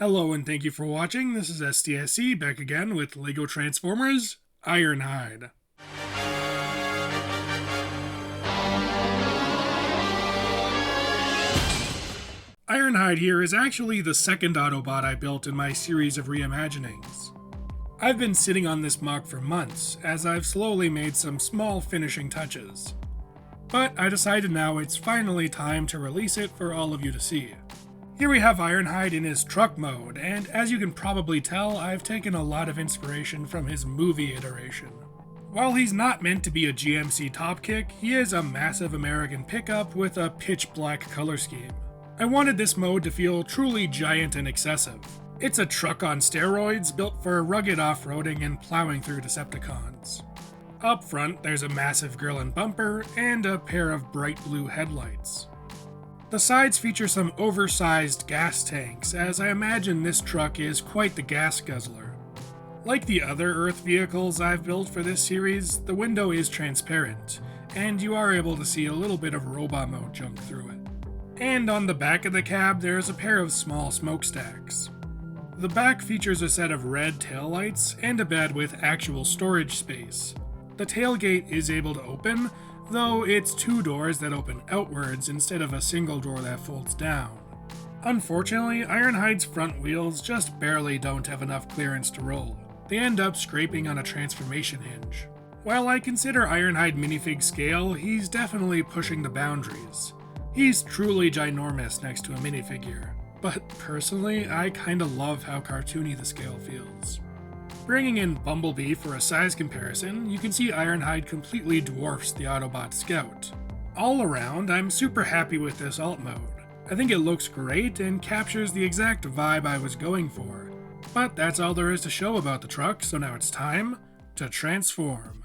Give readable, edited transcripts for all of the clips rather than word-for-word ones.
Hello and thank you for watching. This is STSC back again with LEGO Transformers Ironhide. Ironhide here is actually the second Autobot I built in my series of reimaginings. I've been sitting on this MOC for months, as I've slowly made some small finishing touches. But I decided now it's finally time to release it for all of you to see. Here we have Ironhide in his truck mode, and as you can probably tell, I've taken a lot of inspiration from his movie iteration. While he's not meant to be a GMC top kick, he is a massive American pickup with a pitch black color scheme. I wanted this mode to feel truly giant and excessive. It's a truck on steroids built for rugged off-roading and plowing through Decepticons. Up front, there's a massive grille and bumper, and a pair of bright blue headlights. The sides feature some oversized gas tanks, as I imagine this truck is quite the gas guzzler. Like the other Earth vehicles I've built for this series, the window is transparent, and you are able to see a little bit of robot mode junk through it. And on the back of the cab, there's a pair of small smokestacks. The back features a set of red taillights and a bed with actual storage space. The tailgate is able to open, though it's two doors that open outwards instead of a single door that folds down. Unfortunately, Ironhide's front wheels just barely don't have enough clearance to roll. They end up scraping on a transformation hinge. While I consider Ironhide minifig scale, he's definitely pushing the boundaries. He's truly ginormous next to a minifigure, but personally, I kinda love how cartoony the scale feels. Bringing in Bumblebee for a size comparison, you can see Ironhide completely dwarfs the Autobot Scout. All around, I'm super happy with this alt mode. I think it looks great and captures the exact vibe I was going for. But that's all there is to show about the truck, so now it's time to transform.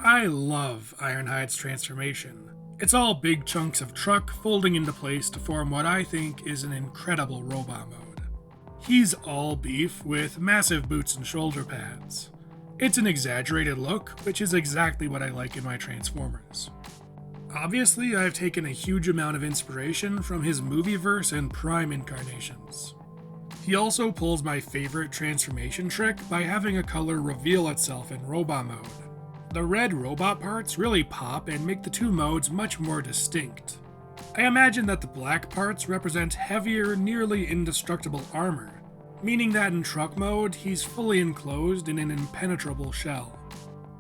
I love Ironhide's transformation. It's all big chunks of truck folding into place to form what I think is an incredible robot mode. He's all beef with massive boots and shoulder pads. It's an exaggerated look, which is exactly what I like in my Transformers. Obviously, I've taken a huge amount of inspiration from his Movieverse and Prime incarnations. He also pulls my favorite transformation trick by having a color reveal itself in robot mode. The red robot parts really pop and make the two modes much more distinct. I imagine that the black parts represent heavier, nearly indestructible armor, meaning that in truck mode, he's fully enclosed in an impenetrable shell.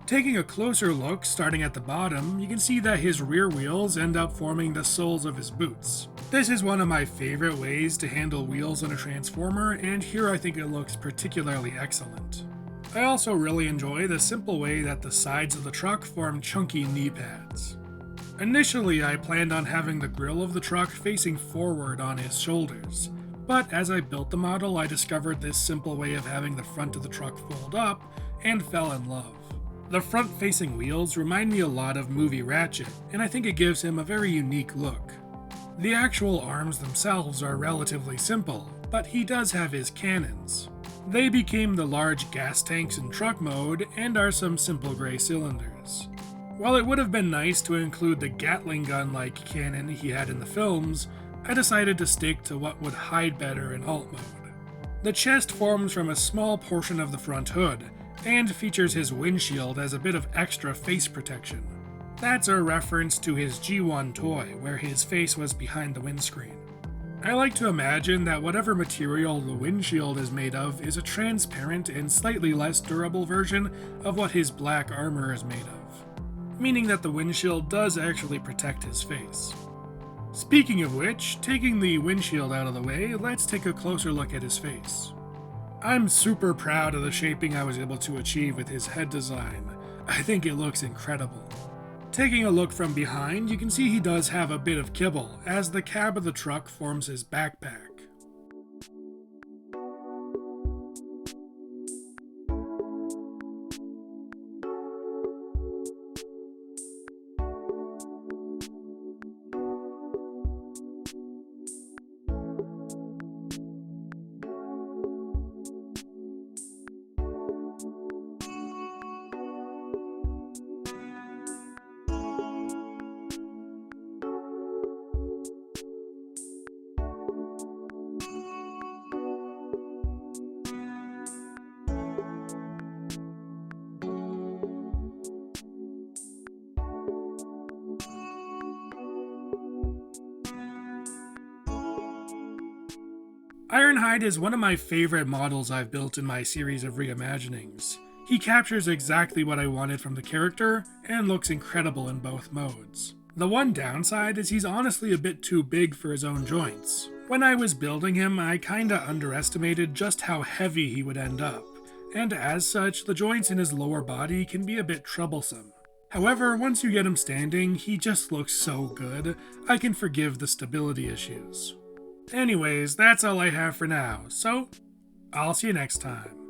Taking a closer look, starting at the bottom, you can see that his rear wheels end up forming the soles of his boots. This is one of my favorite ways to handle wheels on a Transformer, and here I think it looks particularly excellent. I also really enjoy the simple way that the sides of the truck form chunky knee pads. Initially, I planned on having the grille of the truck facing forward on his shoulders, but as I built the model, I discovered this simple way of having the front of the truck fold up and fell in love. The front-facing wheels remind me a lot of movie Ratchet, and I think it gives him a very unique look. The actual arms themselves are relatively simple, but he does have his cannons. They became the large gas tanks in truck mode and are some simple gray cylinders. While it would have been nice to include the Gatling gun-like cannon he had in the films, I decided to stick to what would hide better in alt mode. The chest forms from a small portion of the front hood, and features his windshield as a bit of extra face protection. That's a reference to his G1 toy, where his face was behind the windscreen. I like to imagine that whatever material the windshield is made of is a transparent and slightly less durable version of what his black armor is made of, meaning that the windshield does actually protect his face. Speaking of which, taking the windshield out of the way, let's take a closer look at his face. I'm super proud of the shaping I was able to achieve with his head design. I think it looks incredible. Taking a look from behind, you can see he does have a bit of kibble, as the cab of the truck forms his backpack. Ironhide is one of my favorite models I've built in my series of reimaginings. He captures exactly what I wanted from the character, and looks incredible in both modes. The one downside is he's honestly a bit too big for his own joints. When I was building him, I kinda underestimated just how heavy he would end up, and as such, the joints in his lower body can be a bit troublesome. However, once you get him standing, he just looks so good, I can forgive the stability issues. Anyways, that's all I have for now, so I'll see you next time.